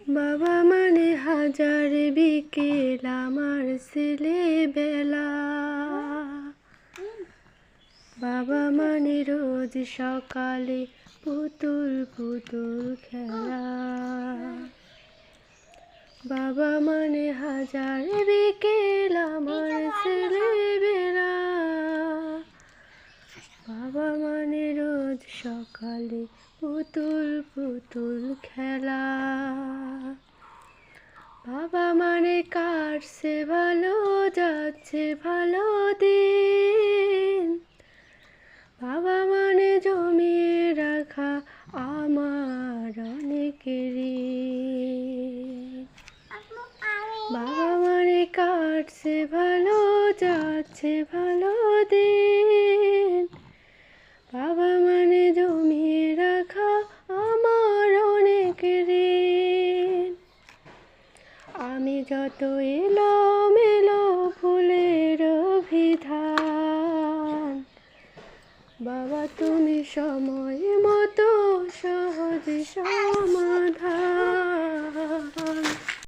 বাবা মানে হাজার বিকেল আমার ছেলেবেলা, বাবা মানে রোজ সকালে পুতুল পুতুল খেলা। বাবা মানে হাজার বিকেল আমার ছেলেবেলা, বাবা মানে রোজ সকালে পুতুল পুতুল খেলা। বাবা মানে কাটছে ভালো, যাচ্ছে ভালো দিন, বাবা মানে জমিয়ে রাখা আমার অনেক ঋণ। বাবা মানে কাটছে ভালো, যাচ্ছে ভালো দিন, বাবা মানে জমিয়ে রাখা আমার অনেক ঋণ। আমি যত এলোমেলো ফুলের বিধান, বাবা তুমি সময় মতো সহজ সমাধান।